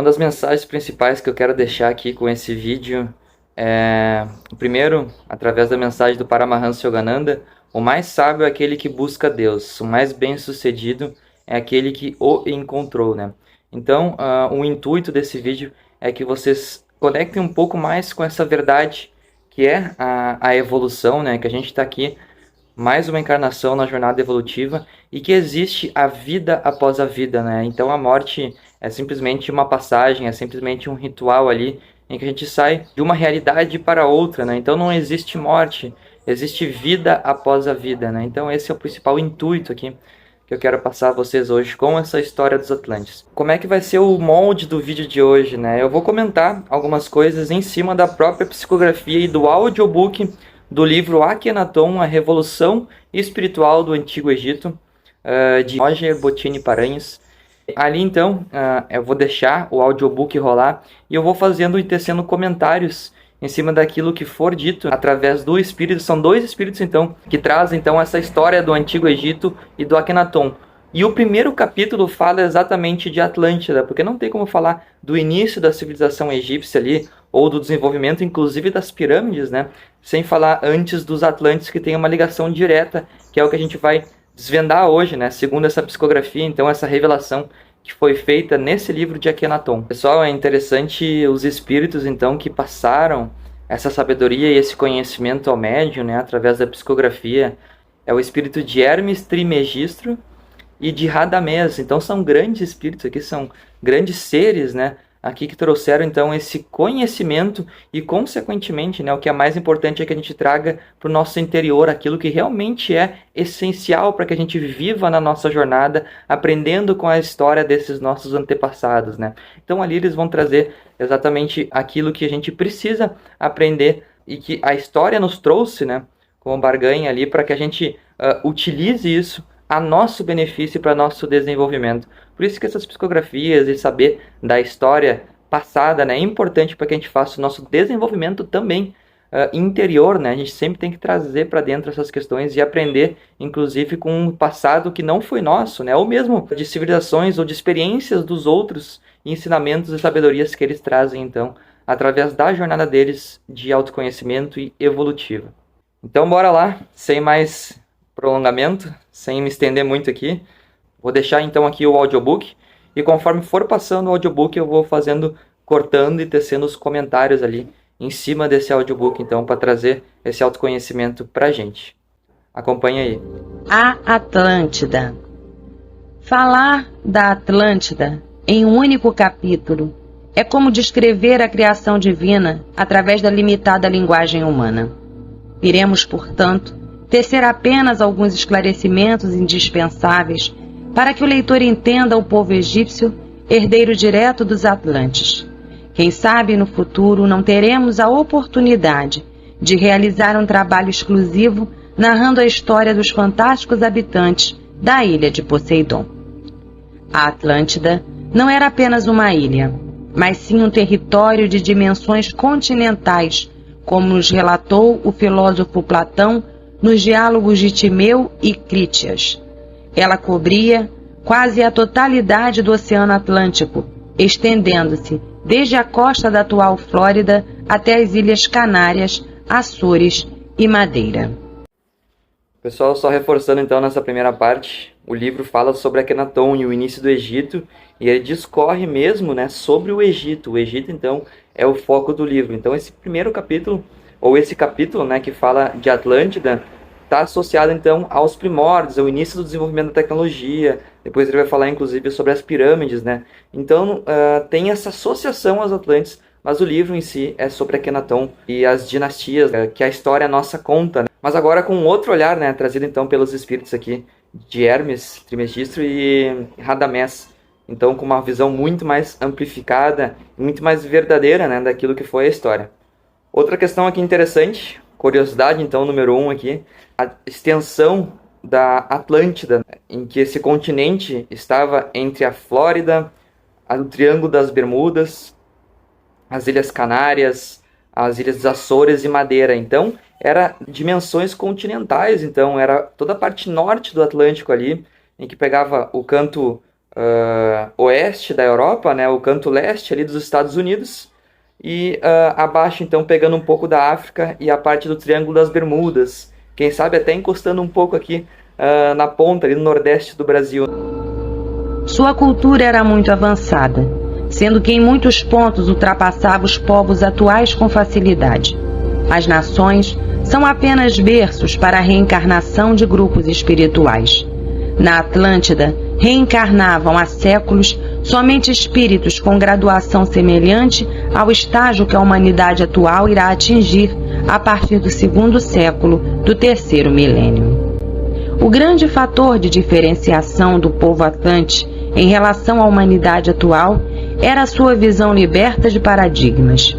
Uma das mensagens principais que eu quero deixar aqui com esse vídeo é, primeiro, através da mensagem do Paramahansa Yogananda, o mais sábio é aquele que busca Deus, o mais bem-sucedido é aquele que o encontrou, né? Então, o intuito desse vídeo é que vocês conectem um pouco mais com essa verdade que é a evolução, né? Que a gente está aqui mais uma encarnação na jornada evolutiva e que existe a vida após a vida, né? Então a morte é simplesmente uma passagem, é simplesmente um ritual ali em que a gente sai de uma realidade para outra, né? Então não existe morte, existe vida após a vida, né? Então esse é o principal intuito aqui que eu quero passar a vocês hoje com essa história dos Atlantes. Como é que vai ser o molde do vídeo de hoje, né? Eu vou comentar algumas coisas em cima da própria psicografia e do audiobook do livro Akhenaton, A Revolução Espiritual do Antigo Egito, de Roger Bottini Paranhos. Ali então, eu vou deixar o audiobook rolar e eu vou fazendo e tecendo comentários em cima daquilo que for dito através do Espírito. São dois Espíritos então que trazem então essa história do Antigo Egito e do Akhenaton. E o primeiro capítulo fala exatamente de Atlântida, porque não tem como falar do início da civilização egípcia ali, ou do desenvolvimento inclusive das pirâmides, né, sem falar antes dos Atlantes, que tem uma ligação direta, que é o que a gente vai desvendar hoje, né, segundo essa psicografia, então essa revelação que foi feita nesse livro de Akhenaton. Pessoal, é interessante os espíritos então que passaram essa sabedoria e esse conhecimento ao médium, né, através da psicografia. É o espírito de Hermes Trismegisto e de Radamés. Então são grandes espíritos aqui, são grandes seres, né, aqui que trouxeram então esse conhecimento e consequentemente, né, o que é mais importante é que a gente traga para o nosso interior aquilo que realmente é essencial para que a gente viva na nossa jornada, aprendendo com a história desses nossos antepassados, né. Então ali eles vão trazer exatamente aquilo que a gente precisa aprender e que a história nos trouxe, né, como barganha ali, para que a gente utilize isso a nosso benefício e para nosso desenvolvimento. Por isso que essas psicografias e saber da história passada, né, é importante para que a gente faça o nosso desenvolvimento também interior, né? A gente sempre tem que trazer para dentro essas questões e aprender, inclusive, com um passado que não foi nosso, né? Ou mesmo de civilizações ou de experiências dos outros, ensinamentos e sabedorias que eles trazem, então, através da jornada deles de autoconhecimento e evolutiva. Então, bora lá, sem mais prolongamento, sem me estender muito aqui. Vou deixar então aqui o audiobook e conforme for passando o audiobook eu vou fazendo, cortando e tecendo os comentários ali em cima desse audiobook então para trazer esse autoconhecimento pra gente. Acompanha aí. A Atlântida. Falar da Atlântida em um único capítulo é como descrever a criação divina através da limitada linguagem humana. Iremos, portanto, tecer apenas alguns esclarecimentos indispensáveis para que o leitor entenda o povo egípcio, herdeiro direto dos Atlantes. Quem sabe no futuro não teremos a oportunidade de realizar um trabalho exclusivo narrando a história dos fantásticos habitantes da ilha de Poseidon. A Atlântida não era apenas uma ilha, mas sim um território de dimensões continentais, como nos relatou o filósofo Platão nos diálogos de Timeu e Crítias. Ela cobria quase a totalidade do Oceano Atlântico, estendendo-se desde a costa da atual Flórida até as Ilhas Canárias, Açores e Madeira. Pessoal, só reforçando então nessa primeira parte, o livro fala sobre Akhenaton e o início do Egito, e ele discorre mesmo, né, sobre o Egito. O Egito, então, é o foco do livro. Então, esse primeiro capítulo, ou esse capítulo, né, que fala de Atlântida, está associado, então, aos primórdios, ao início do desenvolvimento da tecnologia. Depois ele vai falar, inclusive, sobre as pirâmides, né? Então, tem essa associação aos Atlantes, mas o livro em si é sobre Akhenaton e as dinastias que a história nossa conta, né? Mas agora com outro olhar, né, trazido, então, pelos espíritos aqui de Hermes Trismegisto e Radamés. Então, com uma visão muito mais amplificada, muito mais verdadeira, né, daquilo que foi a história. Outra questão aqui interessante, curiosidade, então, número 1 aqui, a extensão da Atlântida, em que esse continente estava entre a Flórida, o Triângulo das Bermudas, as Ilhas Canárias, as Ilhas dos Açores e Madeira. Então, era dimensões continentais, então, era toda a parte norte do Atlântico ali, em que pegava o canto oeste da Europa, né, o canto leste ali dos Estados Unidos, e abaixo então pegando um pouco da África e a parte do Triângulo das Bermudas, quem sabe até encostando um pouco aqui na ponta ali no nordeste do Brasil. Sua cultura era muito avançada, sendo que em muitos pontos ultrapassava os povos atuais com facilidade. As nações são apenas berços para a reencarnação de grupos espirituais. Na Atlântida, reencarnavam há séculos somente espíritos com graduação semelhante ao estágio que a humanidade atual irá atingir a partir do 2º século do 3º milênio. O grande fator de diferenciação do povo atlante em relação à humanidade atual era a sua visão liberta de paradigmas.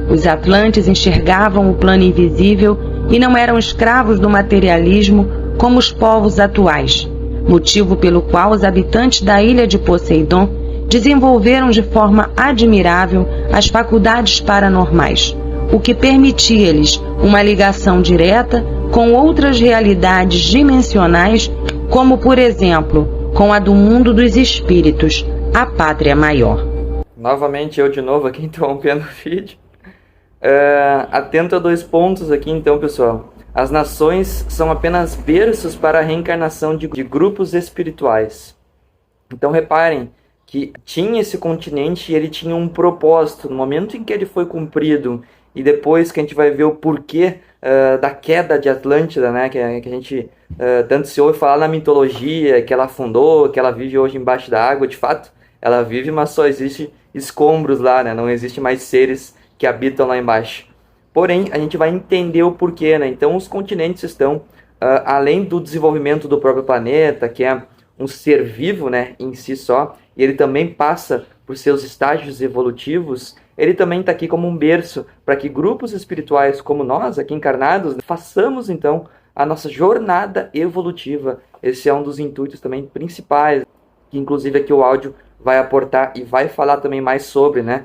Os atlantes enxergavam o plano invisível e não eram escravos do materialismo como os povos atuais, motivo pelo qual os habitantes da ilha de Poseidon desenvolveram de forma admirável as faculdades paranormais, o que permitia-lhes uma ligação direta com outras realidades dimensionais, como, por exemplo, com a do mundo dos espíritos, a pátria maior. Novamente eu de novo aqui interrompendo o vídeo. Atento a 2 pontos aqui então, pessoal. As nações são apenas berços para a reencarnação de grupos espirituais. Então reparem que tinha esse continente e ele tinha um propósito. No momento em que ele foi cumprido, e depois que a gente vai ver o porquê da queda de Atlântida, né, que a gente tanto se ouve falar na mitologia, que ela afundou, que ela vive hoje embaixo da água. De fato, ela vive, mas só existe escombros lá, né? Não existe mais seres que habitam lá embaixo. Porém, a gente vai entender o porquê, né? Então, os continentes estão, além do desenvolvimento do próprio planeta, que é um ser vivo, né, em si só, e ele também passa por seus estágios evolutivos, ele também está aqui como um berço para que grupos espirituais como nós, aqui encarnados, façamos, então, a nossa jornada evolutiva. Esse é um dos intuitos também principais, que inclusive aqui o áudio vai aportar e vai falar também mais sobre, né,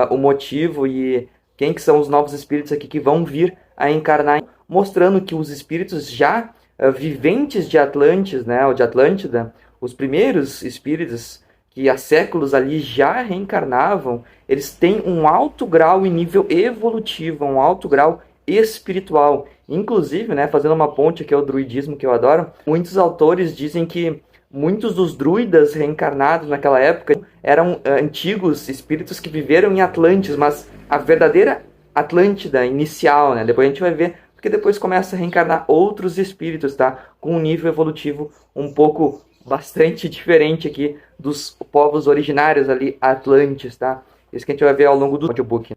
o motivo e quem que são os novos espíritos aqui que vão vir a encarnar, mostrando que os espíritos já viventes de Atlantis, né, ou de Atlântida, os primeiros espíritos que há séculos ali já reencarnavam, eles têm um alto grau em nível evolutivo, um alto grau espiritual. Inclusive, né, fazendo uma ponte aqui ao druidismo que eu adoro, muitos autores dizem que muitos dos druidas reencarnados naquela época eram antigos espíritos que viveram em Atlantis, mas a verdadeira Atlântida inicial, né? Depois a gente vai ver, porque depois começa a reencarnar outros espíritos, tá? Com um nível evolutivo um pouco bastante diferente aqui dos povos originários ali, Atlantes, tá? Isso que a gente vai ver ao longo do audiobook.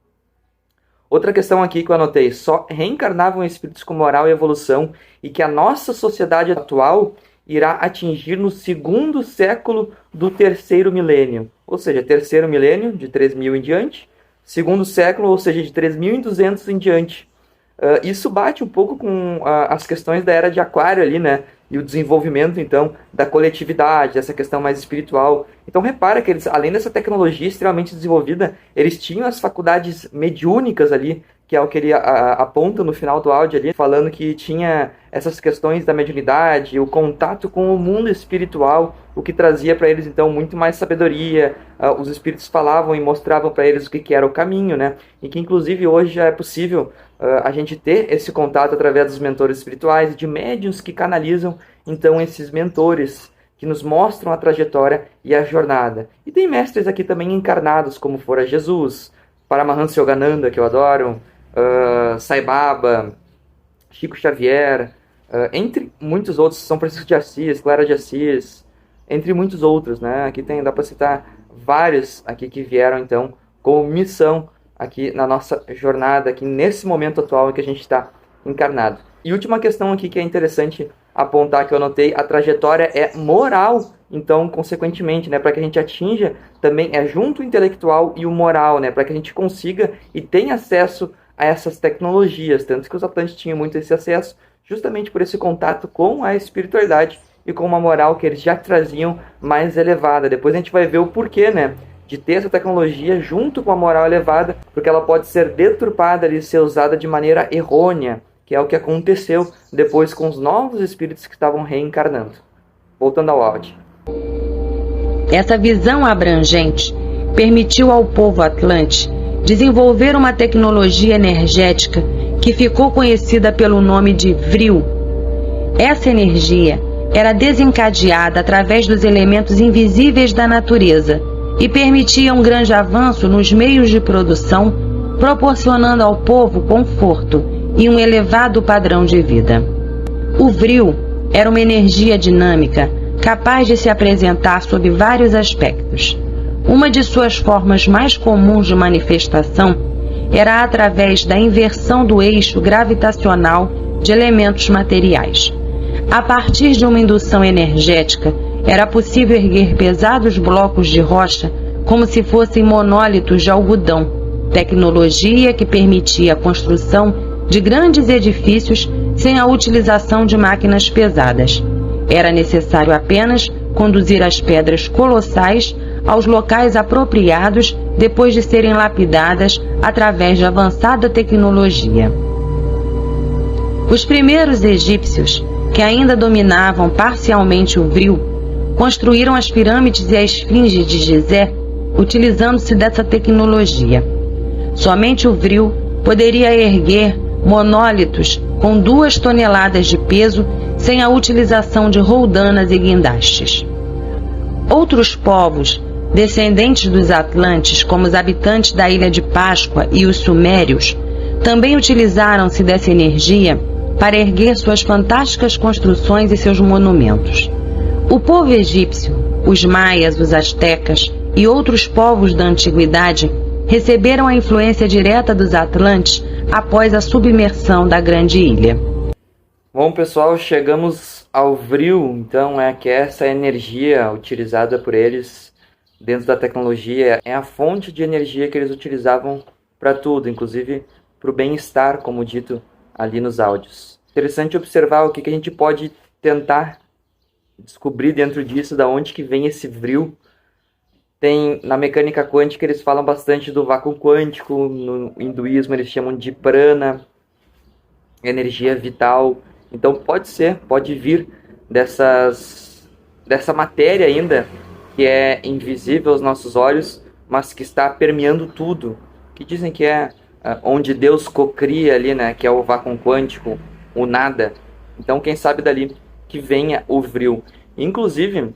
Outra questão aqui que eu anotei, só reencarnavam espíritos com moral e evolução e que a nossa sociedade atual irá atingir no 2º século do 3º milênio. Ou seja, 3º milênio, de 3000 em diante, 2º século, ou seja, de 3200 em diante. Isso bate um pouco com as questões da Era de Aquário ali, né? E o desenvolvimento, então, da coletividade, essa questão mais espiritual. Então, repara que eles, além dessa tecnologia extremamente desenvolvida, eles tinham as faculdades mediúnicas ali, que é o que ele aponta no final do áudio ali, falando que tinha essas questões da mediunidade, o contato com o mundo espiritual, o que trazia para eles, então, muito mais sabedoria. Os espíritos falavam e mostravam para eles o que era o caminho, né? E que, inclusive, hoje já é possível a gente ter esse contato através dos mentores espirituais, de médiuns que canalizam, então, esses mentores, que nos mostram a trajetória e a jornada. E tem mestres aqui também encarnados, como fora Jesus, Paramahansa Yogananda, que eu adoro, Sai Baba, Chico Xavier, entre muitos outros, São Francisco de Assis, Clara de Assis, entre muitos outros, né? Aqui dá para citar vários aqui que vieram, então, como missão aqui na nossa jornada, aqui nesse momento atual em que a gente está encarnado. E última questão aqui que é interessante apontar, que eu anotei, a trajetória é moral, então, consequentemente, né, para que a gente atinja também junto o intelectual e o moral, né, para que a gente consiga e tenha acesso a essas tecnologias, tanto que os atlantes tinham muito esse acesso, justamente por esse contato com a espiritualidade e com uma moral que eles já traziam mais elevada. Depois a gente vai ver o porquê, né, de ter essa tecnologia junto com a moral elevada, porque ela pode ser deturpada e ser usada de maneira errônea, que é o que aconteceu depois com os novos espíritos que estavam reencarnando. Voltando ao áudio. Essa visão abrangente permitiu ao povo atlante desenvolver uma tecnologia energética que ficou conhecida pelo nome de Vril. Essa energia era desencadeada através dos elementos invisíveis da natureza e permitia um grande avanço nos meios de produção, proporcionando ao povo conforto e um elevado padrão de vida. O Vril era uma energia dinâmica capaz de se apresentar sob vários aspectos. Uma de suas formas mais comuns de manifestação era através da inversão do eixo gravitacional de elementos materiais. A partir de uma indução energética, era possível erguer pesados blocos de rocha como se fossem monólitos de algodão, tecnologia que permitia a construção de grandes edifícios sem a utilização de máquinas pesadas. Era necessário apenas conduzir as pedras colossais aos locais apropriados depois de serem lapidadas através de avançada tecnologia. Os primeiros egípcios, que ainda dominavam parcialmente o Vril, construíram as pirâmides e a esfinge de Gizé utilizando-se dessa tecnologia. Somente o Vril poderia erguer monólitos com 2 toneladas de peso sem a utilização de roldanas e guindastes. Outros povos, descendentes dos Atlantes, como os habitantes da Ilha de Páscoa e os Sumérios, também utilizaram-se dessa energia para erguer suas fantásticas construções e seus monumentos. O povo egípcio, os maias, os astecas e outros povos da antiguidade receberam a influência direta dos Atlantes após a submersão da grande ilha. Bom, pessoal, chegamos ao Vril, então é que essa energia utilizada por eles dentro da tecnologia é a fonte de energia que eles utilizavam para tudo, inclusive para o bem-estar, como dito ali nos áudios. Interessante observar o que a gente pode tentar descobrir dentro disso, da onde que vem esse Vril. Tem na mecânica quântica, eles falam bastante do vácuo quântico, no hinduísmo eles chamam de prana, energia vital. Então pode vir dessa matéria ainda, que é invisível aos nossos olhos, mas que está permeando tudo, que dizem que é onde Deus cocria ali, né, que é o vácuo quântico, o nada. Então quem sabe dali que venha o Vril. Inclusive,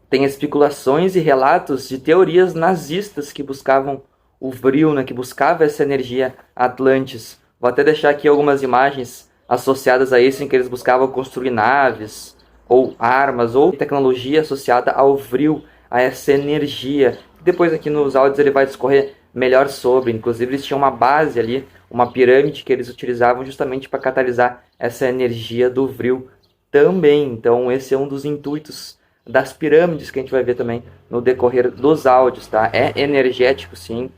tem especulações e relatos de teorias nazistas que buscavam o Vril, né, que buscava essa energia Atlantis. Vou até deixar aqui algumas imagens associadas a isso, em que eles buscavam construir naves, ou armas, ou tecnologia associada ao Vril, a essa energia. Depois aqui nos áudios ele vai discorrer melhor sobre. Inclusive eles tinham uma base ali, uma pirâmide que eles utilizavam justamente para catalisar essa energia do Vril também. Então esse é um dos intuitos das pirâmides que a gente vai ver também no decorrer dos áudios, tá? É energético, sim,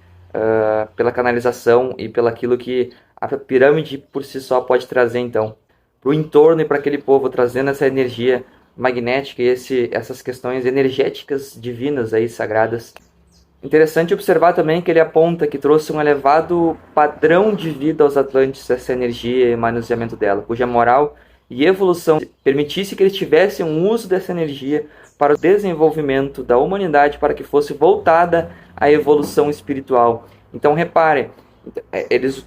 pela canalização e pelo aquilo que a pirâmide por si só pode trazer, então, para o entorno e para aquele povo, trazendo essa energia magnética e essas questões energéticas divinas aí, sagradas. Interessante observar também que ele aponta que trouxe um elevado padrão de vida aos Atlantes, essa energia e manuseamento dela, cuja moral e evolução permitisse que eles tivessem um uso dessa energia para o desenvolvimento da humanidade, para que fosse voltada à evolução espiritual. Então reparem, eles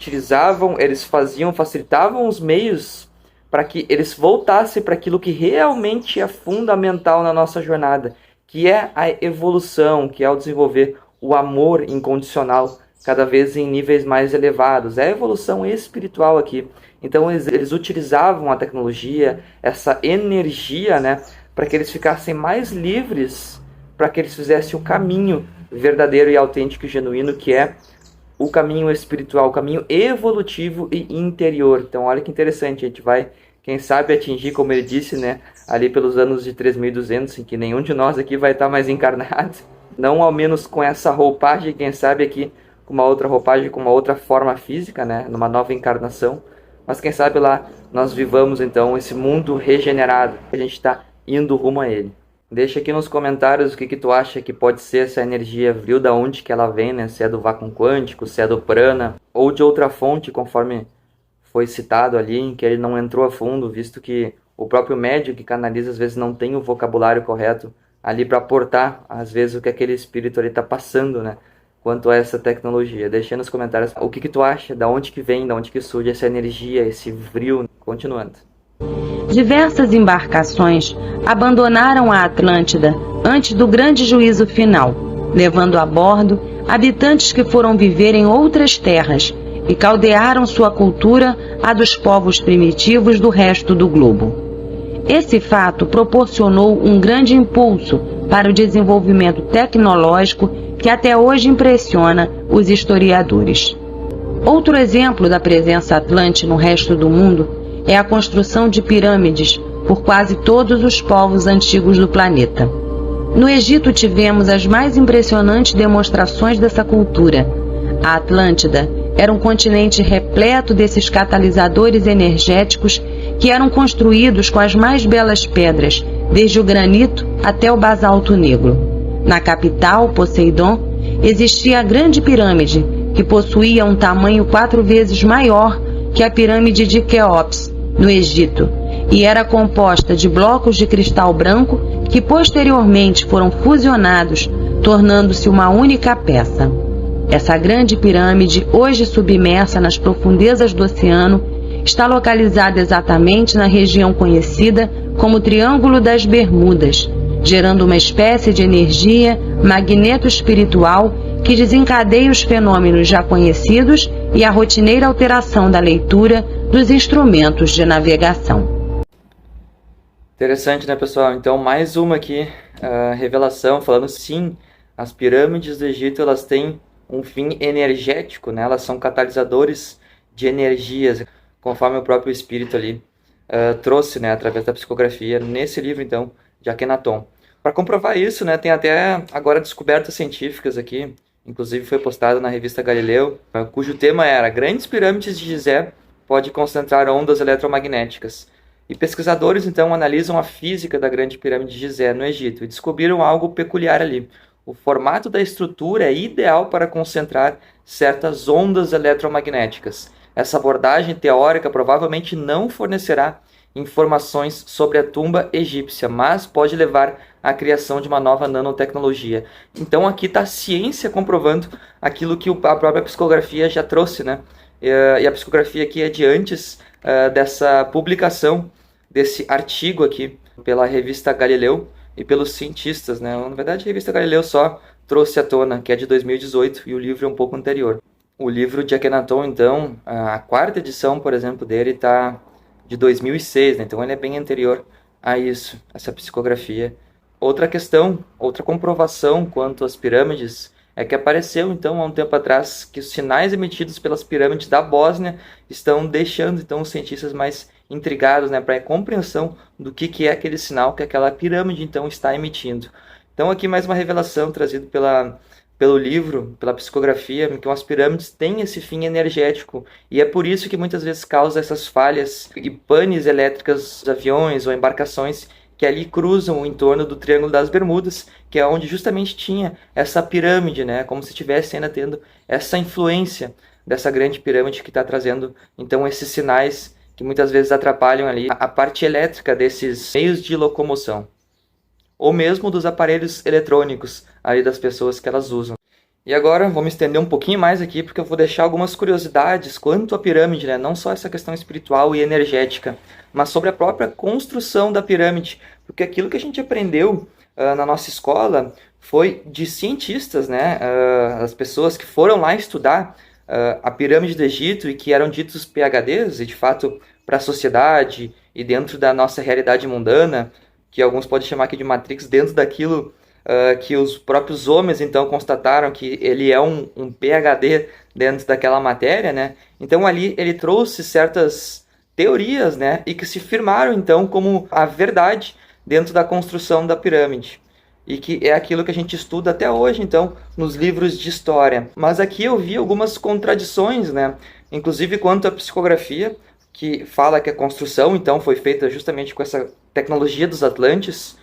facilitavam os meios para que eles voltassem para aquilo que realmente é fundamental na nossa jornada, que é a evolução, que é o desenvolver o amor incondicional, cada vez em níveis mais elevados. É a evolução espiritual aqui. Então eles utilizavam a tecnologia, essa energia, né, para que eles ficassem mais livres, para que eles fizessem o caminho verdadeiro e autêntico e genuíno, que é o caminho espiritual, o caminho evolutivo e interior. Então olha que interessante, a gente vai, quem sabe, atingir, como ele disse, né, ali pelos anos de 3200, em que nenhum de nós aqui vai estar mais encarnado, não ao menos com essa roupagem, quem sabe aqui com uma outra roupagem, com uma outra forma física, né, numa nova encarnação, mas quem sabe lá nós vivamos então esse mundo regenerado, a gente está indo rumo a ele. Deixa aqui nos comentários o que tu acha que pode ser essa energia Vril, da onde que ela vem, né? Se é do vácuo quântico, se é do prana, ou de outra fonte, conforme foi citado ali, em que ele não entrou a fundo, visto que o próprio médium que canaliza às vezes não tem o vocabulário correto ali para aportar, às vezes, o que aquele espírito ali está passando, né? Quanto a essa tecnologia. Deixa aí nos comentários o que tu acha, da onde que vem, da onde que surge essa energia, esse vril. Continuando. Diversas embarcações abandonaram a Atlântida antes do grande juízo final, levando a bordo habitantes que foram viver em outras terras e caldearam sua cultura à dos povos primitivos do resto do globo. Esse fato proporcionou um grande impulso para o desenvolvimento tecnológico que até hoje impressiona os historiadores. Outro exemplo da presença atlante no resto do mundo é a construção de pirâmides por quase todos os povos antigos do planeta. No Egito tivemos as mais impressionantes demonstrações dessa cultura. A Atlântida era um continente repleto desses catalisadores energéticos que eram construídos com as mais belas pedras, desde o granito até o basalto negro. Na capital, Poseidon, existia a Grande Pirâmide, que possuía um tamanho 4 vezes maior que a pirâmide de Quéops, no Egito, e era composta de blocos de cristal branco que posteriormente foram fusionados, tornando-se uma única peça. Essa grande pirâmide, hoje submersa nas profundezas do oceano, está localizada exatamente na região conhecida como Triângulo das Bermudas, gerando uma espécie de energia magneto-espiritual que desencadeia os fenômenos já conhecidos e a rotineira alteração da leitura dos instrumentos de navegação. Interessante, né, pessoal? Então, mais uma aqui, revelação, falando sim, as pirâmides do Egito, elas têm um fim energético, né? Elas são catalisadores de energias, conforme o próprio espírito ali trouxe, né, através da psicografia, nesse livro, então, de Akhenaton. Para comprovar isso, né, tem até agora descobertas científicas aqui, inclusive foi postado na revista Galileu, cujo tema era Grandes Pirâmides de Gizé pode concentrar ondas eletromagnéticas. E pesquisadores, então, analisam a física da Grande Pirâmide de Gizé, no Egito, e descobriram algo peculiar ali. O formato da estrutura é ideal para concentrar certas ondas eletromagnéticas. Essa abordagem teórica provavelmente não fornecerá informações sobre a tumba egípcia, mas pode levar à criação de uma nova nanotecnologia. Então aqui está a ciência comprovando aquilo que a própria psicografia já trouxe, né? E a psicografia aqui é de antes dessa publicação, desse artigo aqui, pela revista Galileu e pelos cientistas, né? Na verdade, a revista Galileu só trouxe à tona, que é de 2018, e o livro é um pouco anterior. O livro de Akhenaton, então, a quarta edição, por exemplo, dele está de 2006, né? Então ele é bem anterior a isso, essa psicografia. Outra questão, outra comprovação quanto às pirâmides é que apareceu, então, há um tempo atrás, que os sinais emitidos pelas pirâmides da Bósnia estão deixando, então, os cientistas mais intrigados, né, para a compreensão do que é aquele sinal que aquela pirâmide, então, está emitindo. Então, aqui mais uma revelação trazida pelo livro, pela psicografia, que as pirâmides têm esse fim energético, e é por isso que muitas vezes causa essas falhas e panes elétricas dos aviões ou embarcações que ali cruzam o entorno do Triângulo das Bermudas, que é onde justamente tinha essa pirâmide, né? Como se estivesse ainda tendo essa influência dessa grande pirâmide que está trazendo, então, esses sinais que muitas vezes atrapalham ali a parte elétrica desses meios de locomoção, ou mesmo dos aparelhos eletrônicos ali das pessoas que elas usam. E agora vou me estender um pouquinho mais aqui, porque eu vou deixar algumas curiosidades quanto à pirâmide, né? Não só essa questão espiritual e energética, mas sobre a própria construção da pirâmide, porque aquilo que a gente aprendeu na nossa escola foi de cientistas, né? As pessoas que foram lá estudar a pirâmide do Egito e que eram ditos PhDs, e de fato para a sociedade e dentro da nossa realidade mundana, que alguns podem chamar aqui de Matrix, dentro daquilo que os próprios homens então constataram que ele é um PhD dentro daquela matéria, né? Então ali ele trouxe certas teorias, né? E que se firmaram então como a verdade dentro da construção da pirâmide. E que é aquilo que a gente estuda até hoje, então, nos livros de história. Mas aqui eu vi algumas contradições, né? Inclusive quanto à psicografia, que fala que a construção então foi feita justamente com essa tecnologia dos Atlantes.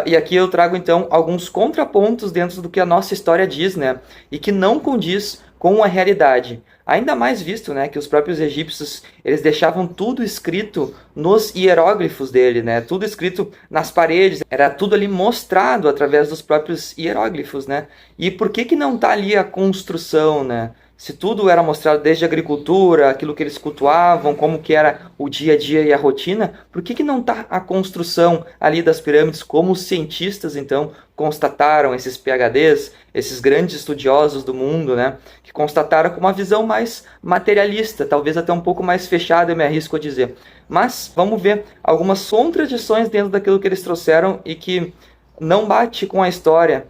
E aqui eu trago, então, alguns contrapontos dentro do que a nossa história diz, né? E que não condiz com a realidade. ainda mais visto, né, que os próprios egípcios, eles deixavam tudo escrito nos hieróglifos dele, né, tudo escrito nas paredes, era tudo ali mostrado através dos próprios hieróglifos, né, e por que não está ali a construção, né? Se tudo era mostrado desde a agricultura, aquilo que eles cultuavam, como que era o dia a dia e a rotina, por que não está a construção ali das pirâmides, como os cientistas, então, constataram, esses PhDs, esses grandes estudiosos do mundo, né, que constataram com uma visão mais materialista, talvez até um pouco mais fechada, eu me arrisco a dizer. Mas vamos ver algumas contradições dentro daquilo que eles trouxeram e que não bate com a história,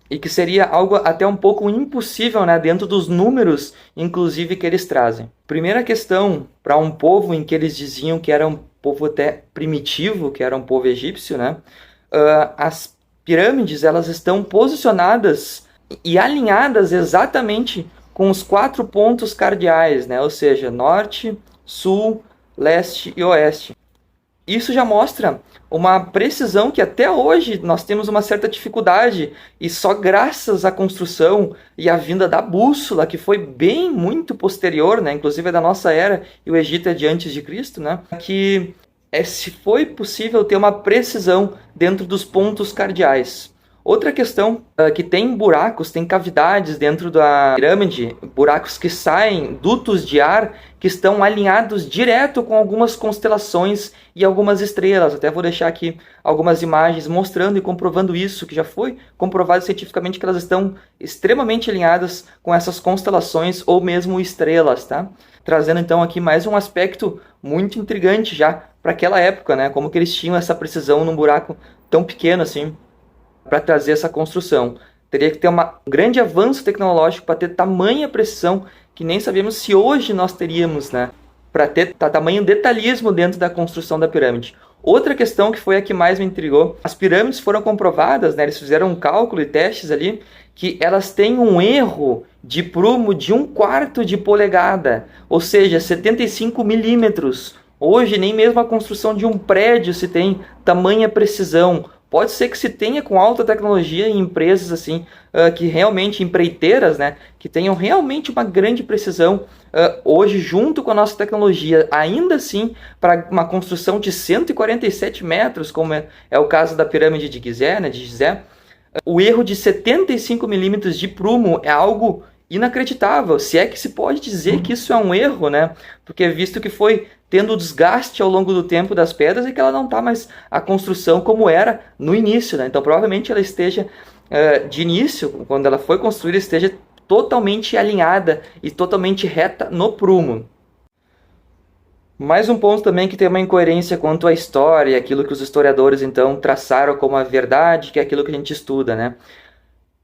e que seria algo até um pouco impossível, né, dentro dos números, inclusive, que eles trazem. Primeira questão, para um povo em que eles diziam que era um povo até primitivo, que era um povo egípcio, né, as pirâmides, elas estão posicionadas e alinhadas exatamente com os 4 pontos cardeais, né, ou seja, norte, sul, leste e oeste. Isso já mostra uma precisão que até hoje nós temos uma certa dificuldade, e só graças à construção e à vinda da bússola, que foi bem muito posterior, né, inclusive é da nossa era, e o Egito é de antes de Cristo, né, que se foi possível ter uma precisão dentro dos pontos cardeais. Outra questão, que tem buracos, tem cavidades dentro da pirâmide, buracos que saem, dutos de ar, que estão alinhados direto com algumas constelações e algumas estrelas. Até vou deixar aqui algumas imagens mostrando e comprovando isso, que já foi comprovado cientificamente que elas estão extremamente alinhadas com essas constelações ou mesmo estrelas, tá? Trazendo então aqui mais um aspecto muito intrigante já para aquela época, né? Como que eles tinham essa precisão num buraco tão pequeno assim, para trazer essa construção. Teria que ter um grande avanço tecnológico para ter tamanha precisão que nem sabemos se hoje nós teríamos, né? Para ter tamanho detalhismo dentro da construção da pirâmide. Outra questão que foi a que mais me intrigou, as pirâmides foram comprovadas, né? Eles fizeram um cálculo e testes ali, que elas têm um erro de prumo de 1/4 de polegada, ou seja, 75 milímetros. Hoje nem mesmo a construção de um prédio se tem tamanha precisão. Pode ser que se tenha com alta tecnologia em empresas assim, que realmente, empreiteiras, né, que tenham realmente uma grande precisão, hoje junto com a nossa tecnologia, ainda assim, para uma construção de 147 metros, como é o caso da pirâmide de Gizé, né, o erro de 75 milímetros de prumo é algo inacreditável, se é que se pode dizer que isso é um erro, né? Porque visto que foi tendo desgaste ao longo do tempo das pedras e que ela não está mais a construção como era no início, né? Então provavelmente ela esteja de início, quando ela foi construída, esteja totalmente alinhada e totalmente reta no prumo. Mais um ponto também que tem uma incoerência quanto à história, aquilo que os historiadores então traçaram como a verdade, que é aquilo que a gente estuda, né?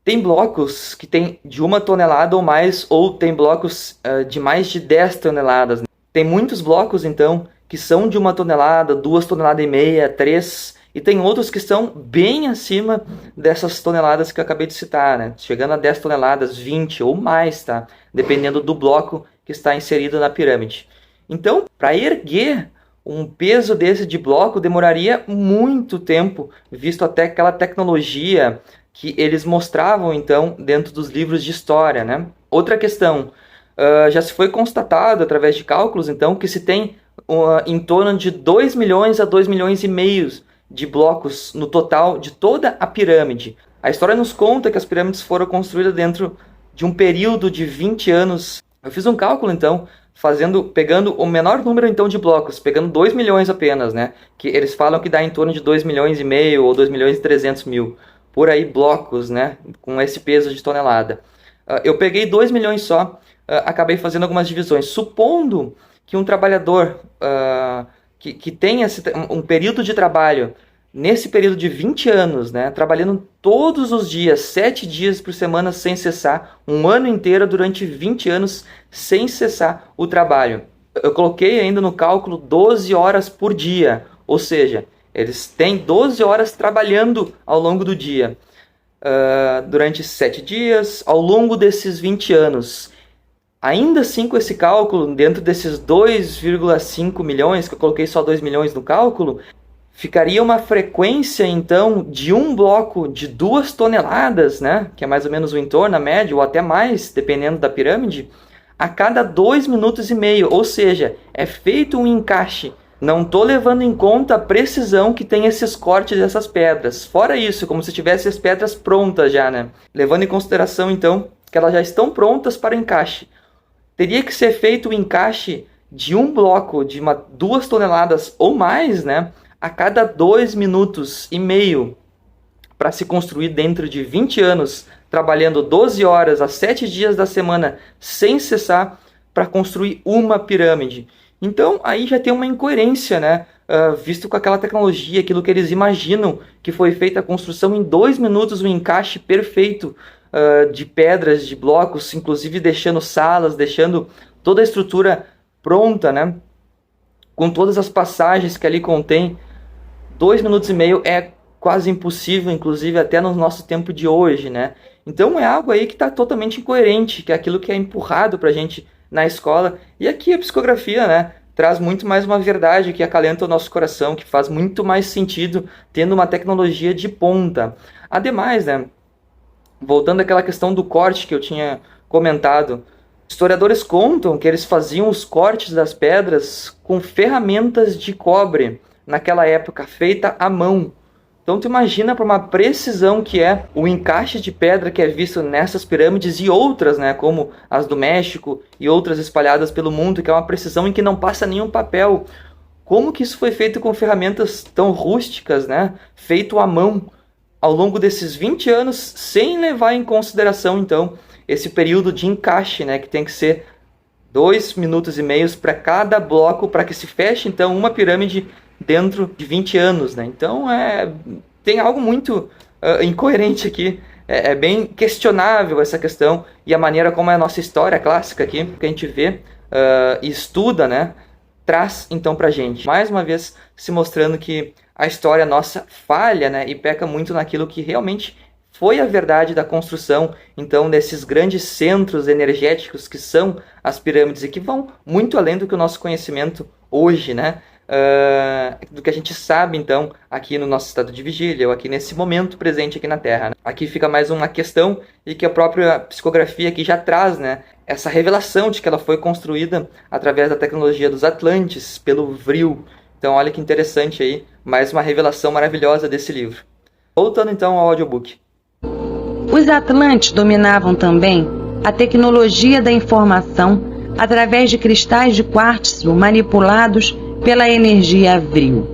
Tem blocos que tem de 1 tonelada ou mais, ou tem blocos de mais de 10 toneladas. Tem muitos blocos, então, que são de 1 tonelada, 2,5 toneladas, 3, e tem outros que são bem acima dessas toneladas que eu acabei de citar, né? Chegando a 10 toneladas, 20 ou mais, tá? Dependendo do bloco que está inserido na pirâmide. Então, para erguer um peso desse de bloco demoraria muito tempo, visto até aquela tecnologia que eles mostravam, então, dentro dos livros de história, né? Outra questão, já se foi constatado, através de cálculos, então, que se tem em torno de 2 milhões a 2 milhões e meio de blocos no total de toda a pirâmide. A história nos conta que as pirâmides foram construídas dentro de um período de 20 anos. Eu fiz um cálculo, então, pegando o menor número então de blocos, pegando 2 milhões apenas, né? Que eles falam que dá em torno de 2 milhões e meio ou 2 milhões e 300 mil. Por aí blocos, né, com esse peso de tonelada. Eu peguei 2 milhões só, acabei fazendo algumas divisões. Supondo que um trabalhador que tenha um período de trabalho, nesse período de 20 anos, né, trabalhando todos os dias, 7 dias por semana sem cessar, um ano inteiro durante 20 anos sem cessar o trabalho. Eu coloquei ainda no cálculo 12 horas por dia, ou seja, eles têm 12 horas trabalhando ao longo do dia, durante 7 dias, ao longo desses 20 anos. Ainda assim, com esse cálculo, dentro desses 2,5 milhões, que eu coloquei só 2 milhões no cálculo, ficaria uma frequência, então, de um bloco de 2 toneladas, né, que é mais ou menos o entorno, a média, ou até mais, dependendo da pirâmide, a cada 2 minutos e meio, ou seja, é feito um encaixe. Não estou levando em conta a precisão que tem esses cortes dessas pedras. Fora isso, como se tivesse as pedras prontas já, né? Levando em consideração, então, que elas já estão prontas para encaixe. Teria que ser feito o encaixe de um bloco de 2 toneladas ou mais, né? A cada 2 minutos e meio, para se construir dentro de 20 anos, trabalhando 12 horas a 7 dias da semana sem cessar para construir uma pirâmide. Então aí já tem uma incoerência, né? Visto com aquela tecnologia, aquilo que eles imaginam que foi feita a construção em 2 minutos, um encaixe perfeito de pedras, de blocos, inclusive deixando salas, deixando toda a estrutura pronta, né? Com todas as passagens que ali contém. 2 minutos e meio é quase impossível, inclusive até no nosso tempo de hoje, né? Então é algo aí que está totalmente incoerente, que é aquilo que é empurrado para a gente na escola. E aqui a psicografia, né, traz muito mais uma verdade que acalenta o nosso coração, que faz muito mais sentido tendo uma tecnologia de ponta. Ademais, né, voltando àquela questão do corte que eu tinha comentado, historiadores contam que eles faziam os cortes das pedras com ferramentas de cobre, naquela época, feita à mão. Então tu imagina para uma precisão que é o encaixe de pedra que é visto nessas pirâmides e outras, né, como as do México e outras espalhadas pelo mundo, que é uma precisão em que não passa nenhum papel. Como que isso foi feito com ferramentas tão rústicas, né, feito à mão, ao longo desses 20 anos, sem levar em consideração, então, esse período de encaixe, né, que tem que ser 2 minutos e meio para cada bloco, para que se feche, então, uma pirâmide dentro de 20 anos, né? Então, tem algo muito incoerente aqui. É bem questionável essa questão e a maneira como é a nossa história clássica aqui, que a gente vê e estuda, né, traz então pra gente. Mais uma vez, se mostrando que a história nossa falha, né, e peca muito naquilo que realmente foi a verdade da construção, então, desses grandes centros energéticos que são as pirâmides e que vão muito além do que o nosso conhecimento hoje, né? Do que a gente sabe, então, aqui no nosso estado de vigília, ou aqui nesse momento presente aqui na Terra, né? Aqui fica mais uma questão e que a própria psicografia aqui já traz, né? Essa revelação de que ela foi construída através da tecnologia dos Atlantes, pelo Vril. Então, olha que interessante aí, mais uma revelação maravilhosa desse livro. Voltando então ao audiobook. Os Atlantes dominavam também a tecnologia da informação através de cristais de quartzo manipulados pela energia Vril.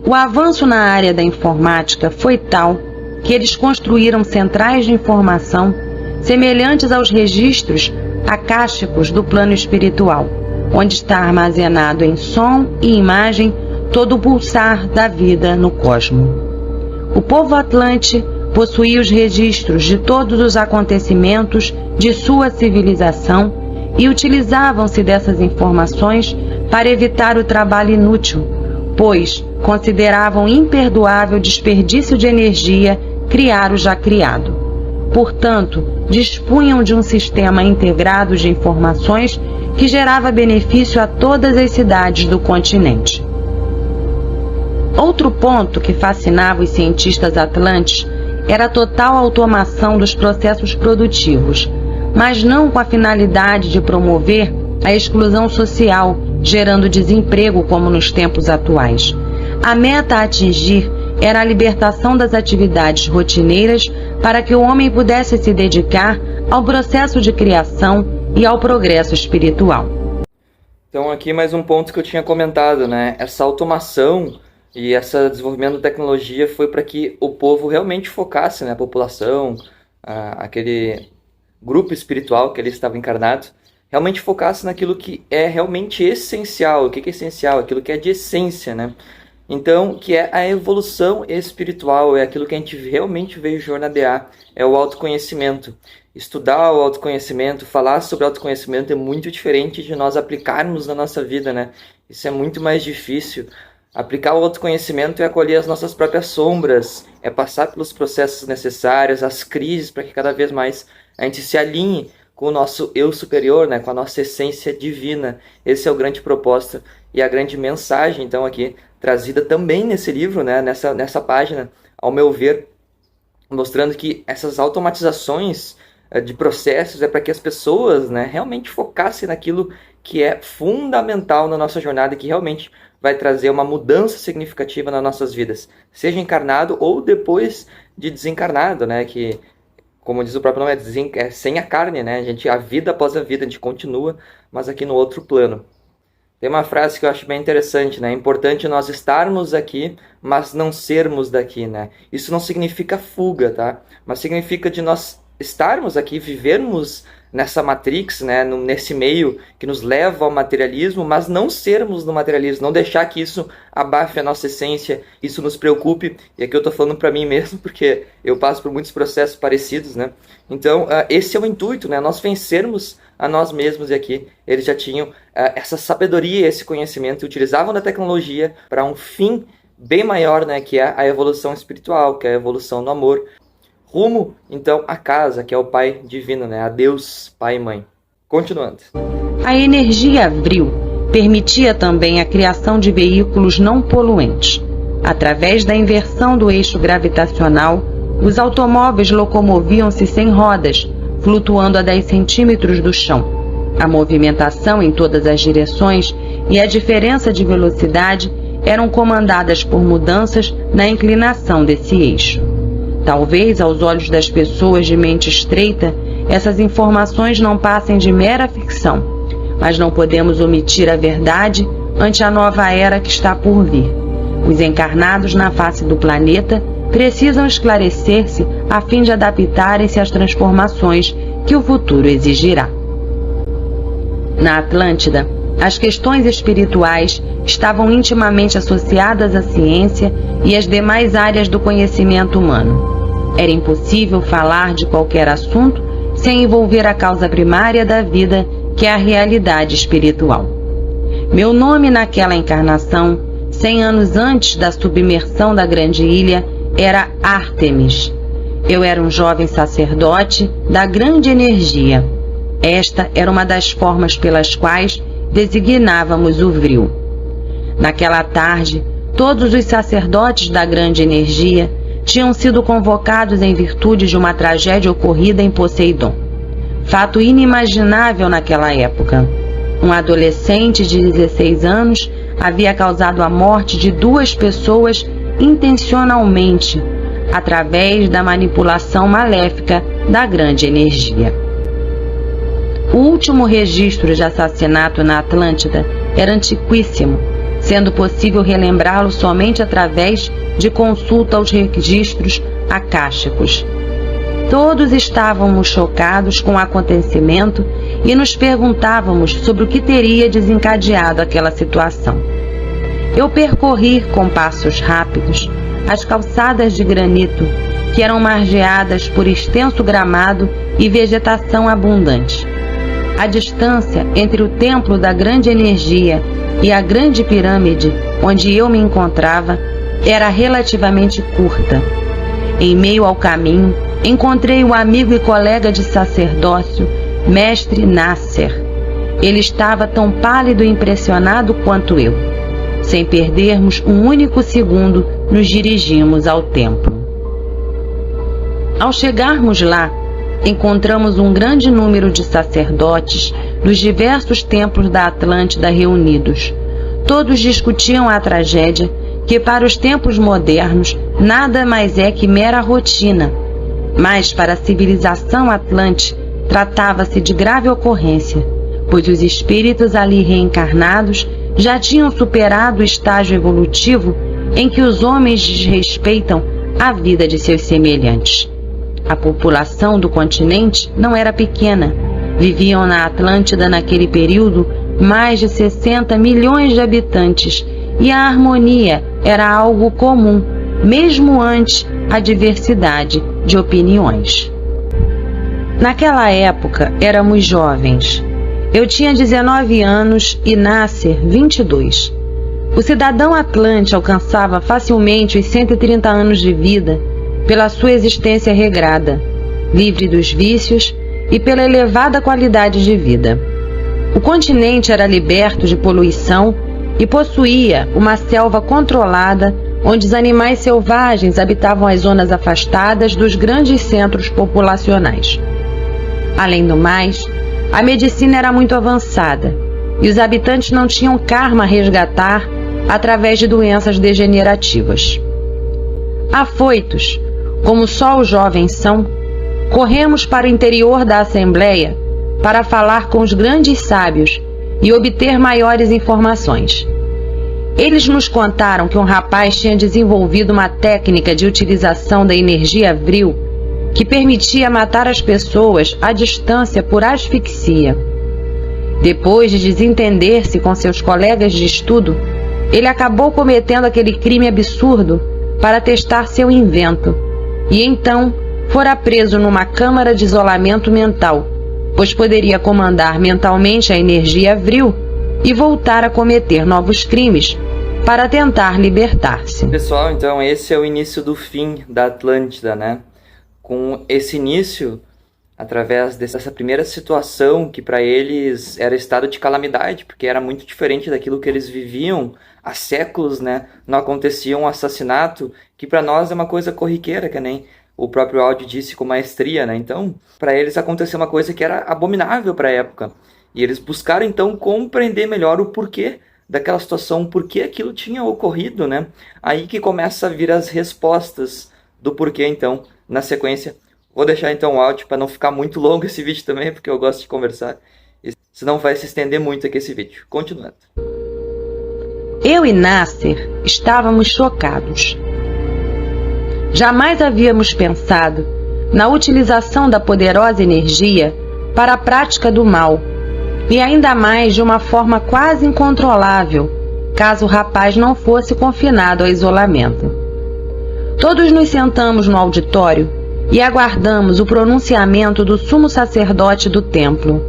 O avanço na área da informática foi tal que eles construíram centrais de informação semelhantes aos registros akáshicos do plano espiritual, onde está armazenado em som e imagem todo o pulsar da vida no cosmos. O povo atlante possuía os registros de todos os acontecimentos de sua civilização e utilizavam-se dessas informações para evitar o trabalho inútil, pois consideravam imperdoável desperdício de energia criar o já criado. Portanto, dispunham de um sistema integrado de informações que gerava benefício a todas as cidades do continente. Outro ponto que fascinava os cientistas atlantes era a total automação dos processos produtivos, mas não com a finalidade de promover a exclusão social, gerando desemprego como nos tempos atuais. A meta a atingir era a libertação das atividades rotineiras para que o homem pudesse se dedicar ao processo de criação e ao progresso espiritual. Então aqui mais um ponto que eu tinha comentado, né? Essa automação e esse desenvolvimento da tecnologia foi para que o povo realmente focasse, né? A população, aquele grupo espiritual que ele estava encarnado, realmente focasse naquilo que é realmente essencial. O que é essencial? Aquilo que é de essência, né? Então, que é a evolução espiritual, é aquilo que a gente realmente veio jornadear, é o autoconhecimento. Estudar o autoconhecimento, falar sobre autoconhecimento é muito diferente de nós aplicarmos na nossa vida, né? Isso é muito mais difícil. Aplicar o autoconhecimento é acolher as nossas próprias sombras, é passar pelos processos necessários, as crises, para que cada vez mais a gente se alinhe com o nosso eu superior, né? Com a nossa essência divina. Esse é o grande propósito e a grande mensagem, então, aqui, trazida também nesse livro, né? Nessa página, ao meu ver, mostrando que essas automatizações de processos, é para que as pessoas, né, realmente focassem naquilo que é fundamental na nossa jornada e que realmente vai trazer uma mudança significativa nas nossas vidas, seja encarnado ou depois de desencarnado, né, que, como diz o próprio nome, é sem a carne, né, a vida após a vida, a gente continua, mas aqui no outro plano. Tem uma frase que eu acho bem interessante, né? É importante nós estarmos aqui, mas não sermos daqui, né? Isso não significa fuga, tá? Mas significa de nós estarmos aqui, vivermos nessa matrix, né? Nesse meio que nos leva ao materialismo, mas não sermos no materialismo, não deixar que isso abafe a nossa essência, isso nos preocupe. E aqui eu tô falando para mim mesmo, porque eu passo por muitos processos parecidos, né? Então, esse é o intuito, né? Nós vencermos a nós mesmos, e aqui eles já tinham essa sabedoria, esse conhecimento, e utilizavam da tecnologia para um fim bem maior, né, que é a evolução espiritual, que é a evolução no amor, rumo, então, à casa, que é o Pai Divino, né, a Deus, Pai e Mãe. Continuando. A energia Vril permitia também a criação de veículos não poluentes. Através da inversão do eixo gravitacional, os automóveis locomoviam-se sem rodas, flutuando a 10 centímetros do chão. A movimentação em todas as direções e a diferença de velocidade eram comandadas por mudanças na inclinação desse eixo. Talvez, aos olhos das pessoas de mente estreita, essas informações não passem de mera ficção, mas não podemos omitir a verdade ante a nova era que está por vir. Os encarnados na face do planeta precisam esclarecer-se a fim de adaptarem-se às transformações que o futuro exigirá. Na Atlântida, as questões espirituais estavam intimamente associadas à ciência e às demais áreas do conhecimento humano. Era impossível falar de qualquer assunto sem envolver a causa primária da vida, que é a realidade espiritual. Meu nome naquela encarnação, 100 anos antes da submersão da Grande Ilha, era Ártemis. Eu era um jovem sacerdote da grande energia. Esta era uma das formas pelas quais designávamos o Vril. Naquela tarde, todos os sacerdotes da grande energia tinham sido convocados em virtude de uma tragédia ocorrida em Poseidon. Fato inimaginável naquela época. Um adolescente de 16 anos havia causado a morte de 2 pessoas intencionalmente, através da manipulação maléfica da grande energia. O último registro de assassinato na Atlântida era antiquíssimo, sendo possível relembrá-lo somente através de consulta aos registros acásticos. Todos estávamos chocados com o acontecimento e nos perguntávamos sobre o que teria desencadeado aquela situação. Eu percorri com passos rápidos as calçadas de granito, que eram margeadas por extenso gramado e vegetação abundante. A distância entre o templo da grande energia e a grande pirâmide, onde eu me encontrava, era relativamente curta. Em meio ao caminho, encontrei o amigo e colega de sacerdócio, mestre Nasser. Ele estava tão pálido e impressionado quanto eu. Sem perdermos um único segundo, nos dirigimos ao templo. Ao chegarmos lá, encontramos um grande número de sacerdotes dos diversos templos da Atlântida reunidos. Todos discutiam a tragédia, que para os tempos modernos nada mais é que mera rotina. Mas para a civilização atlante tratava-se de grave ocorrência, pois os espíritos ali reencarnados já tinham superado o estágio evolutivo em que os homens desrespeitam a vida de seus semelhantes. A população do continente não era pequena. Viviam na Atlântida naquele período mais de 60 milhões de habitantes e a harmonia era algo comum, mesmo ante a diversidade de opiniões. Naquela época éramos jovens. Eu tinha 19 anos e Nasser 22. O cidadão atlante alcançava facilmente os 130 anos de vida pela sua existência regrada, livre dos vícios e pela elevada qualidade de vida. O continente era liberto de poluição e possuía uma selva controlada onde os animais selvagens habitavam as zonas afastadas dos grandes centros populacionais. Além do mais, a medicina era muito avançada e os habitantes não tinham karma a resgatar através de doenças degenerativas. Afoitos, como só os jovens são, corremos para o interior da Assembleia para falar com os grandes sábios e obter maiores informações. Eles nos contaram que um rapaz tinha desenvolvido uma técnica de utilização da energia vril que permitia matar as pessoas à distância por asfixia. Depois de desentender-se com seus colegas de estudo, ele acabou cometendo aquele crime absurdo para testar seu invento, e então fora preso numa câmara de isolamento mental, pois poderia comandar mentalmente a energia vril e voltar a cometer novos crimes para tentar libertar-se. Pessoal, então esse é o início do fim da Atlântida, né? Com esse início, através dessa primeira situação que para eles era estado de calamidade, porque era muito diferente daquilo que eles viviam há séculos, né? Não acontecia um assassinato, que para nós é uma coisa corriqueira, que nem o próprio áudio disse com maestria, né? Então, para eles aconteceu uma coisa que era abominável para a época. E eles buscaram, então, compreender melhor o porquê daquela situação, por que aquilo tinha ocorrido, né? Aí que começa a vir as respostas do porquê, então, na sequência. Vou deixar, então, o áudio para não ficar muito longo esse vídeo também, porque eu gosto de conversar. Senão vai se estender muito aqui esse vídeo. Continuando. Eu e Nasser estávamos chocados. Jamais havíamos pensado na utilização da poderosa energia para a prática do mal, e ainda mais de uma forma quase incontrolável, caso o rapaz não fosse confinado ao isolamento. Todos nos sentamos no auditório e aguardamos o pronunciamento do sumo sacerdote do templo.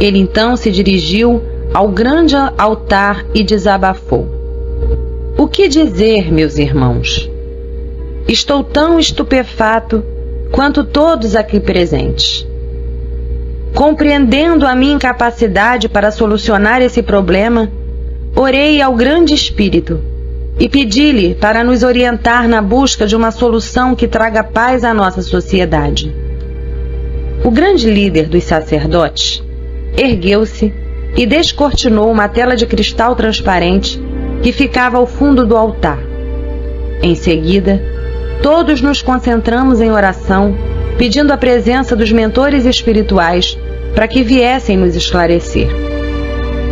Ele então se dirigiu ao grande altar e desabafou. O que dizer, meus irmãos? Estou tão estupefato quanto todos aqui presentes. Compreendendo a minha incapacidade para solucionar esse problema, orei ao Grande Espírito e pedi-lhe para nos orientar na busca de uma solução que traga paz à nossa sociedade. O grande líder dos sacerdotes ergueu-se e descortinou uma tela de cristal transparente que ficava ao fundo do altar. Em seguida, todos nos concentramos em oração, pedindo a presença dos mentores espirituais para que viessem nos esclarecer.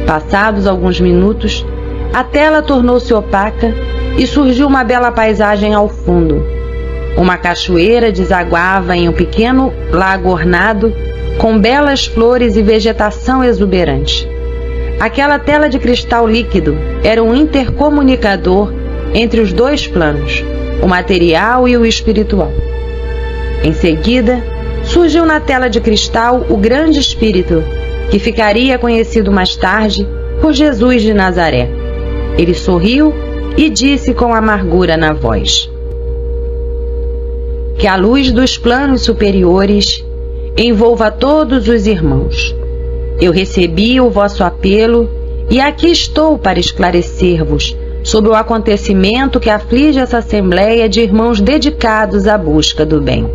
Passados alguns minutos, a tela tornou-se opaca e surgiu uma bela paisagem ao fundo. Uma cachoeira desaguava em um pequeno lago ornado com belas flores e vegetação exuberante. Aquela tela de cristal líquido era um intercomunicador entre os dois planos, o material e o espiritual. Em seguida, surgiu na tela de cristal o Grande Espírito, que ficaria conhecido mais tarde por Jesus de Nazaré. Ele sorriu e disse com amargura na voz: que a luz dos planos superiores envolva todos os irmãos. Eu recebi o vosso apelo e aqui estou para esclarecer-vos sobre o acontecimento que aflige essa assembleia de irmãos dedicados à busca do bem.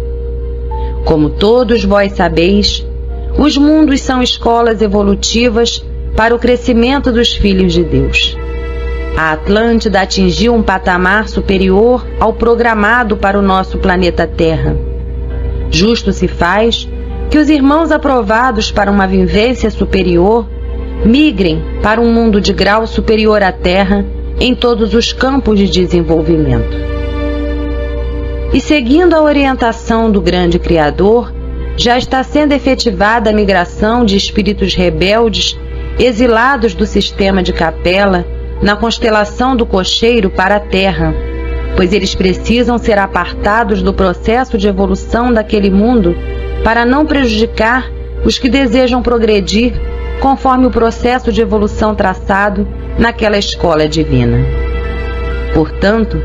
Como todos vós sabeis, os mundos são escolas evolutivas para o crescimento dos filhos de Deus. A Atlântida atingiu um patamar superior ao programado para o nosso planeta Terra. Justo se faz que os irmãos aprovados para uma vivência superior migrem para um mundo de grau superior à Terra em todos os campos de desenvolvimento. E seguindo a orientação do grande Criador, já está sendo efetivada a migração de espíritos rebeldes exilados do sistema de Capela na constelação do Cocheiro para a Terra, pois eles precisam ser apartados do processo de evolução daquele mundo para não prejudicar os que desejam progredir conforme o processo de evolução traçado naquela escola divina. Portanto,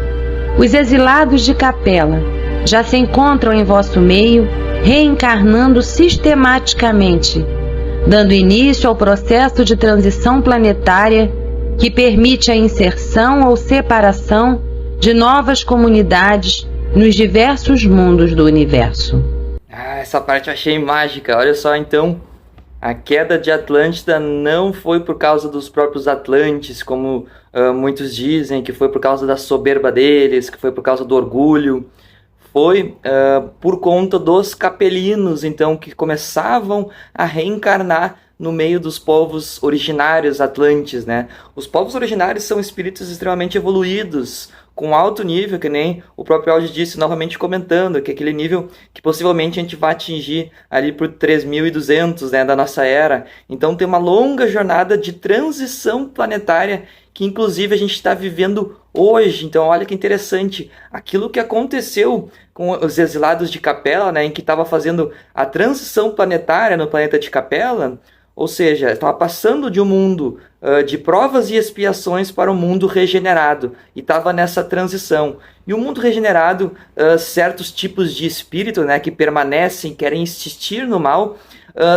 os exilados de Capela já se encontram em vosso meio, reencarnando sistematicamente, dando início ao processo de transição planetária que permite a inserção ou separação de novas comunidades nos diversos mundos do universo. Essa parte eu achei mágica. Olha só, então, a queda de Atlântida não foi por causa dos próprios Atlantes, como muitos dizem, que foi por causa da soberba deles, que foi por causa do orgulho. Foi por conta dos capelinos, então, que começavam a reencarnar no meio dos povos originários atlantes, né? Os povos originários são espíritos extremamente evoluídos, com alto nível, que nem o próprio áudio disse, novamente comentando, que é aquele nível que possivelmente a gente vai atingir ali por 3.200, né, da nossa era. Então tem uma longa jornada de transição planetária que inclusive a gente está vivendo hoje. Então olha que interessante, aquilo que aconteceu com os exilados de Capela, né, em que estava fazendo a transição planetária no planeta de Capela, ou seja, estava passando de um mundo de provas e expiações para um mundo regenerado, e estava nessa transição. E o mundo regenerado, certos tipos de espírito, né, que permanecem, querem insistir no mal,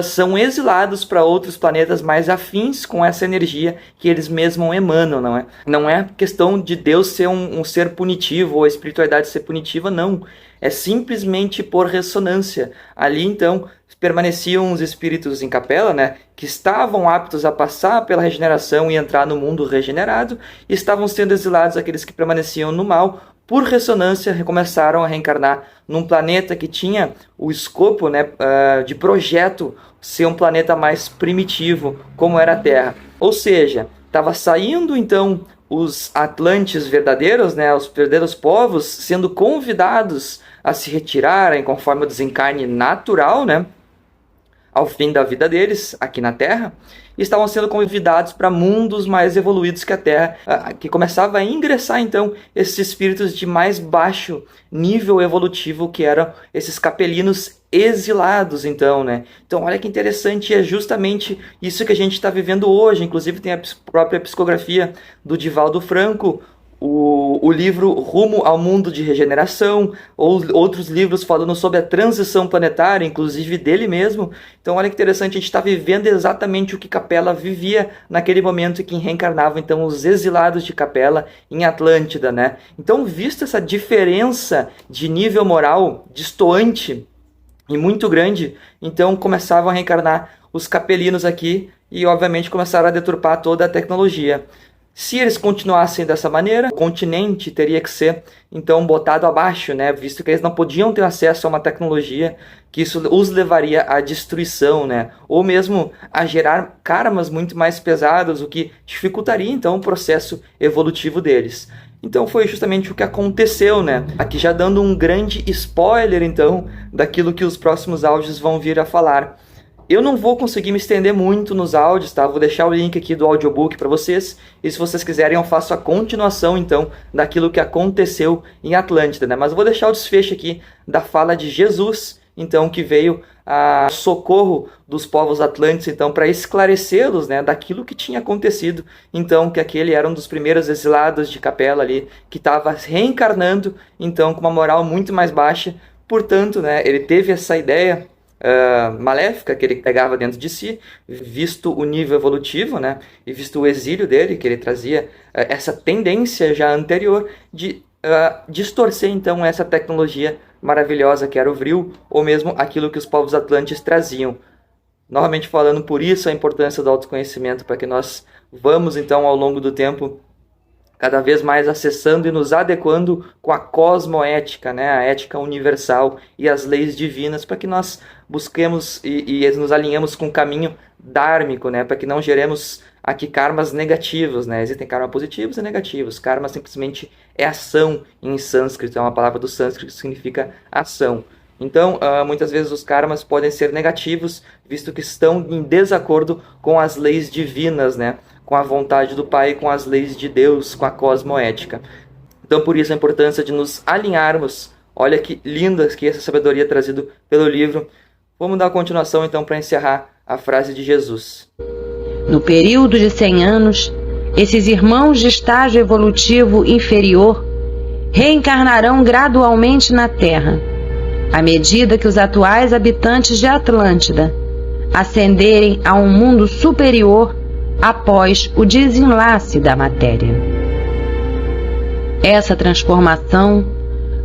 são exilados para outros planetas mais afins com essa energia que eles mesmos emanam, não é? Não é questão de Deus ser um ser punitivo ou a espiritualidade ser punitiva, não. É simplesmente por ressonância. Ali, então, permaneciam os espíritos em Capela, né, que estavam aptos a passar pela regeneração e entrar no mundo regenerado, e estavam sendo exilados aqueles que permaneciam no mal. Por ressonância, recomeçaram a reencarnar num planeta que tinha o escopo, né, de projeto ser um planeta mais primitivo, como era a Terra. Ou seja, estava saindo então os Atlantes verdadeiros, né, os verdadeiros povos, sendo convidados a se retirarem conforme o desencarne natural, né, ao fim da vida deles aqui na Terra, e estavam sendo convidados para mundos mais evoluídos que a Terra, que começava a ingressar então esses espíritos de mais baixo nível evolutivo, que eram esses capelinos exilados, então, né? Então olha que interessante, é justamente isso que a gente está vivendo hoje. Inclusive tem a própria psicografia do Divaldo Franco, o livro Rumo ao Mundo de Regeneração, ou outros livros falando sobre a transição planetária, inclusive dele mesmo. Então olha que interessante, a gente está vivendo exatamente o que Capela vivia naquele momento em que reencarnavam então os exilados de Capela em Atlântida, né? Então, visto essa diferença de nível moral distoante e muito grande, então começavam a reencarnar os capelinos aqui e obviamente começaram a deturpar toda a tecnologia. Se eles continuassem dessa maneira, o continente teria que ser, então, botado abaixo, né? Visto que eles não podiam ter acesso a uma tecnologia que isso os levaria à destruição, né? Ou mesmo a gerar karmas muito mais pesados, o que dificultaria, então, o processo evolutivo deles. Então foi justamente o que aconteceu, né? Aqui já dando um grande spoiler, então, daquilo que os próximos áudios vão vir a falar. Eu não vou conseguir me estender muito nos áudios, tá? Vou deixar o link aqui do audiobook para vocês. E se vocês quiserem, eu faço a continuação, então, daquilo que aconteceu em Atlântida, né? Mas eu vou deixar o desfecho aqui da fala de Jesus, então, que veio a socorro dos povos atlantes, então, para esclarecê-los, né, daquilo que tinha acontecido. Então, que aquele era um dos primeiros exilados de Capela ali, que estava reencarnando, então, com uma moral muito mais baixa. Portanto, né, ele teve essa ideia maléfica que ele pegava dentro de si, visto o nível evolutivo, né, e visto o exílio dele, que ele trazia essa tendência já anterior de distorcer então essa tecnologia maravilhosa que era o Vril, ou mesmo aquilo que os povos atlantes traziam. Novamente falando, por isso a importância do autoconhecimento, para que nós vamos então ao longo do tempo cada vez mais acessando e nos adequando com a cosmoética, né, a ética universal e as leis divinas, para que nós busquemos e nos alinhamos com o caminho dármico, né, para que não geremos aqui karmas negativos, né? Existem karmas positivos e negativos. Karma simplesmente é ação em sânscrito, é uma palavra do sânscrito que significa ação. Então, muitas vezes os karmas podem ser negativos, visto que estão em desacordo com as leis divinas, né? Com a vontade do Pai, com as leis de Deus, com a cosmoética. Então, por isso a importância de nos alinharmos. Olha que linda que essa sabedoria trazida pelo livro. Vamos dar a continuação, então, para encerrar a frase de Jesus. No período de 100 anos, esses irmãos de estágio evolutivo inferior reencarnarão gradualmente na Terra, à medida que os atuais habitantes de Atlântida ascenderem a um mundo superior após o desenlace da matéria. Essa transformação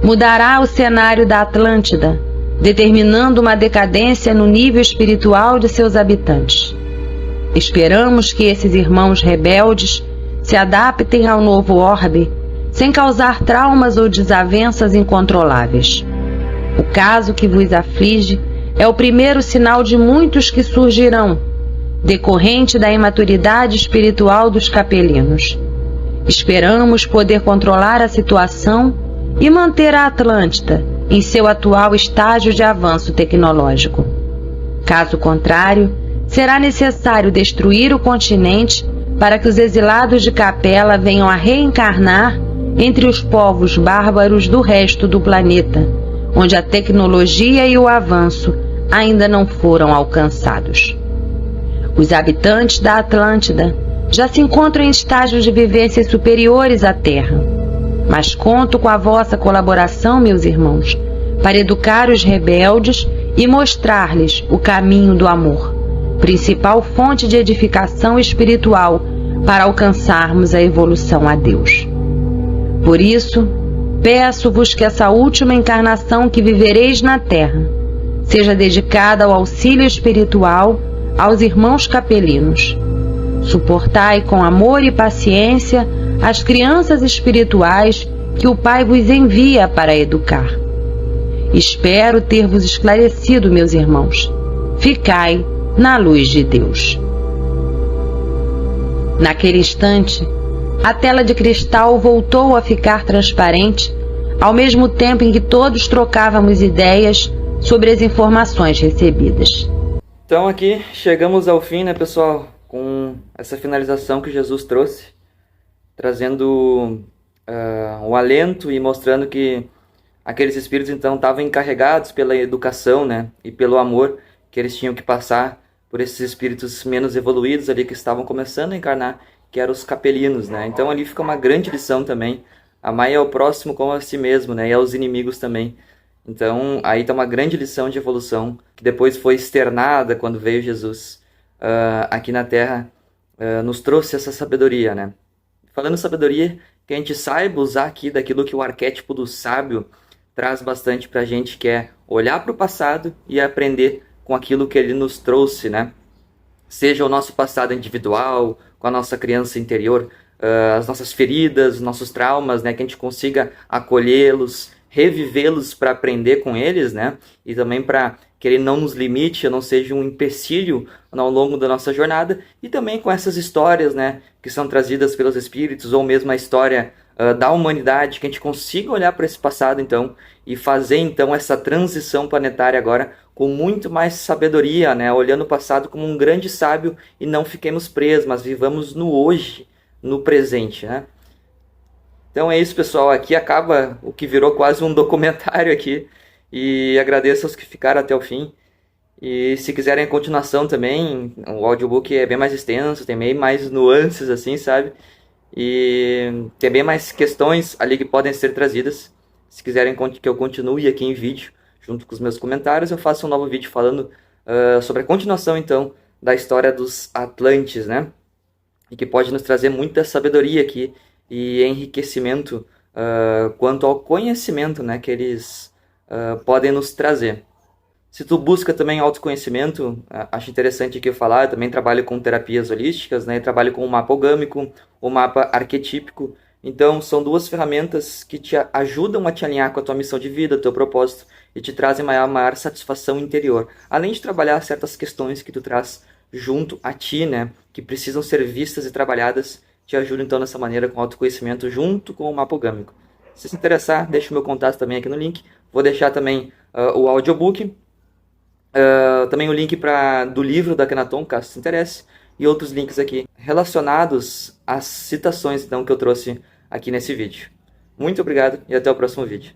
mudará o cenário da Atlântida, determinando uma decadência no nível espiritual de seus habitantes. Esperamos que esses irmãos rebeldes se adaptem ao novo orbe sem causar traumas ou desavenças incontroláveis. O caso que vos aflige é o primeiro sinal de muitos que surgirão, decorrente da imaturidade espiritual dos capelinos. Esperamos poder controlar a situação e manter a Atlântida em seu atual estágio de avanço tecnológico. Caso contrário, será necessário destruir o continente para que os exilados de Capela venham a reencarnar entre os povos bárbaros do resto do planeta, onde a tecnologia e o avanço ainda não foram alcançados. Os habitantes da Atlântida já se encontram em estágios de vivências superiores à Terra, mas conto com a vossa colaboração, meus irmãos, para educar os rebeldes e mostrar-lhes o caminho do amor, principal fonte de edificação espiritual para alcançarmos a evolução a Deus. Por isso, peço-vos que essa última encarnação que vivereis na Terra seja dedicada ao auxílio espiritual aos irmãos capelinos. Suportai com amor e paciência as crianças espirituais que o Pai vos envia para educar. Espero ter-vos esclarecido, meus irmãos. Ficai na luz de Deus. Naquele instante, a tela de cristal voltou a ficar transparente, ao mesmo tempo em que todos trocávamos ideias sobre as informações recebidas. Então aqui chegamos ao fim, né, pessoal, com essa finalização que Jesus trouxe, trazendo o alento e mostrando que aqueles espíritos então estavam encarregados pela educação, né, e pelo amor que eles tinham que passar por esses espíritos menos evoluídos ali que estavam começando a encarnar, que eram os capelinos, né. Então ali fica uma grande lição também, amar ao próximo como a si mesmo, né, e aos inimigos também. Então aí está uma grande lição de evolução que depois foi externada quando veio Jesus aqui na Terra, nos trouxe essa sabedoria, né. Falando em sabedoria, que a gente saiba usar aqui daquilo que o arquétipo do sábio traz bastante para a gente, que é olhar para o passado e aprender com aquilo que ele nos trouxe, né? Seja o nosso passado individual, com a nossa criança interior, as nossas feridas, os nossos traumas, né? Que a gente consiga acolhê-los, revivê-los para aprender com eles, né? E também para que ele não nos limite, não seja um empecilho ao longo da nossa jornada. E também com essas histórias, né? Que são trazidas pelos espíritos, ou mesmo a história da humanidade, que a gente consiga olhar para esse passado, então, e fazer, então, essa transição planetária agora com muito mais sabedoria, né? Olhando o passado como um grande sábio e não fiquemos presos, mas vivamos no hoje, no presente, né? Então é isso, pessoal. Aqui acaba o que virou quase um documentário aqui. E agradeço aos que ficaram até o fim. E se quiserem a continuação também, o audiobook é bem mais extenso, tem bem mais nuances, assim, sabe? E tem bem mais questões ali que podem ser trazidas. Se quiserem que eu continue aqui em vídeo, junto com os meus comentários, eu faço um novo vídeo falando sobre a continuação, então, da história dos Atlantes, né? E que pode nos trazer muita sabedoria aqui e enriquecimento quanto ao conhecimento, né, que eles podem nos trazer. Se tu busca também autoconhecimento, acho interessante aqui eu falar, eu também trabalho com terapias holísticas, né, trabalho com o mapa ogâmico, o mapa arquetípico. Então são duas ferramentas que te ajudam a te alinhar com a tua missão de vida, teu propósito, e te trazem maior satisfação interior. Além de trabalhar certas questões que tu traz junto a ti, né, que precisam ser vistas e trabalhadas, te ajuda então dessa maneira com autoconhecimento junto com o mapa ogâmico. Se interessar, deixa o meu contato também aqui no link. Vou deixar também o audiobook, também o link do livro da Akhenaton, caso te interesse, e outros links aqui relacionados às citações então, que eu trouxe aqui nesse vídeo. Muito obrigado e até o próximo vídeo.